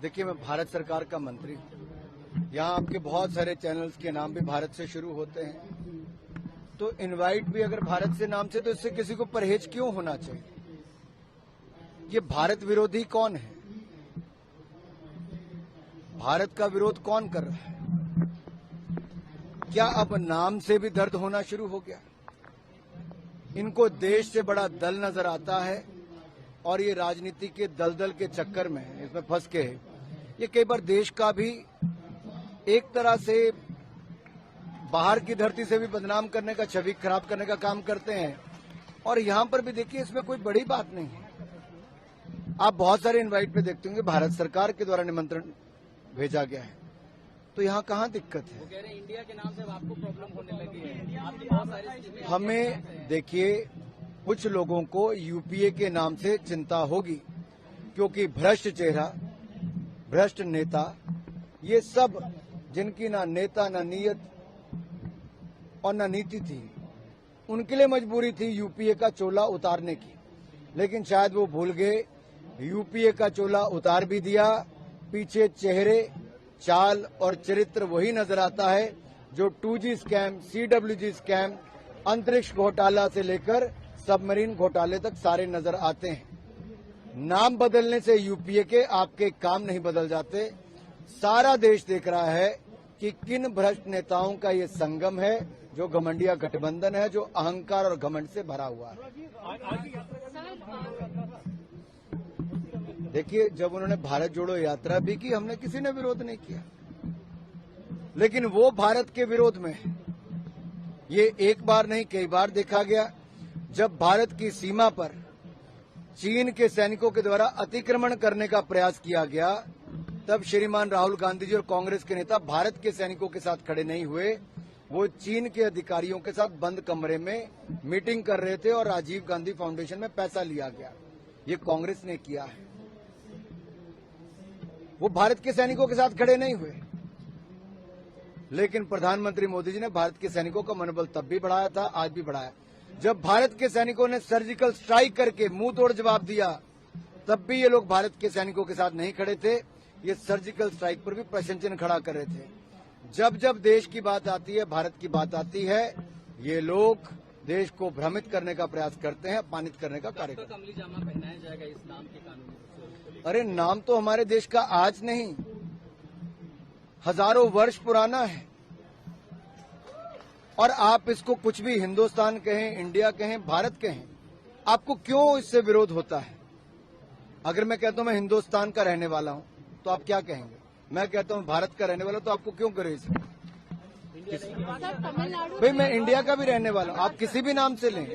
देखिए, मैं भारत सरकार का मंत्री हूँ। यहाँ आपके बहुत सारे चैनल्स के नाम भी भारत से शुरू होते हैं, तो इनवाइट भी अगर भारत से नाम से, तो इससे किसी को परहेज क्यों होना चाहिए? ये भारत विरोधी कौन है? भारत का विरोध कौन कर रहा है? क्या अब नाम से भी दर्द होना शुरू हो गया? इनको देश से बड़ा दल नजर आता है और ये राजनीति के दलदल के चक्कर में इसमें फंस के ये कई बार देश का भी एक तरह से बाहर की धरती से भी बदनाम करने का, छवि खराब करने का काम करते हैं। और यहां पर भी देखिए, इसमें कोई बड़ी बात नहीं है। आप बहुत सारे इनवाइट पे देखते होंगे भारत सरकार के द्वारा निमंत्रण भेजा गया है, तो यहाँ कहाँ दिक्कत है? वो कह रहे हैं इंडिया के नाम से आपको प्रॉब्लम होने लगी है। आपकी बहुत सारी हमें देखिए, कुछ लोगों को यूपीए के नाम से चिंता होगी, क्योंकि भ्रष्ट चेहरा, भ्रष्ट नेता, ये सब जिनकी ना नेता, ना नीयत और ना नीति थी, उनके लिए मजबूरी थी यूपीए का चोला उतारने की। लेकिन शायद वो भूल गए, यूपीए का चोला उतार भी दिया, पीछे चेहरे, चाल और चरित्र वही नजर आता है जो 2G स्कैम, CWG स्कैम, अंतरिक्ष घोटाला से लेकर सबमरीन घोटाले तक सारे नजर आते हैं। नाम बदलने से यूपीए के आपके काम नहीं बदल जाते। सारा देश देख रहा है कि किन भ्रष्ट नेताओं का ये संगम है, जो घमंडिया गठबंधन है, जो अहंकार और घमंड से भरा हुआ है। देखिए, जब उन्होंने भारत जोड़ो यात्रा भी की, हमने किसी ने विरोध नहीं किया, लेकिन वो भारत के विरोध में है। ये एक बार नहीं, कई बार देखा गया। जब भारत की सीमा पर चीन के सैनिकों के द्वारा अतिक्रमण करने का प्रयास किया गया, तब श्रीमान राहुल गांधी जी और कांग्रेस के नेता भारत के सैनिकों के साथ खड़े नहीं हुए। वो चीन के अधिकारियों के साथ बंद कमरे में मीटिंग कर रहे थे और राजीव गांधी फाउंडेशन में पैसा लिया गया। ये कांग्रेस ने किया है। वो भारत के सैनिकों के साथ खड़े नहीं हुए। लेकिन प्रधानमंत्री मोदी जी ने भारत के सैनिकों का मनोबल तब भी बढ़ाया था, आज भी बढ़ाया। जब भारत के सैनिकों ने सर्जिकल स्ट्राइक करके मुंह तोड़ जवाब दिया, तब भी ये लोग भारत के सैनिकों के साथ नहीं खड़े थे। ये सर्जिकल स्ट्राइक पर भी प्रश्न चिन्ह खड़ा कर रहे थे। जब जब देश की बात आती है, भारत की बात आती है, ये लोग देश को भ्रमित करने का प्रयास करते हैं, अपमानित करने का कार्य करते हैं। कमली जामा पहनाया जाएगा इस नाम के कानून? अरे, नाम तो हमारे देश का आज नहीं, हजारों वर्ष पुराना है। और आप इसको कुछ भी हिंदुस्तान कहें, इंडिया कहें, भारत कहें, आपको क्यों इससे विरोध होता है? अगर मैं कहता हूं मैं हिंदुस्तान का रहने वाला हूं, तो आप क्या कहेंगे? मैं कहता हूं भारत का रहने वाला, तो आपको क्यों गरेज? भाई, मैं इंडिया का भी रहने वाला हूं, आप किसी भी नाम से लें।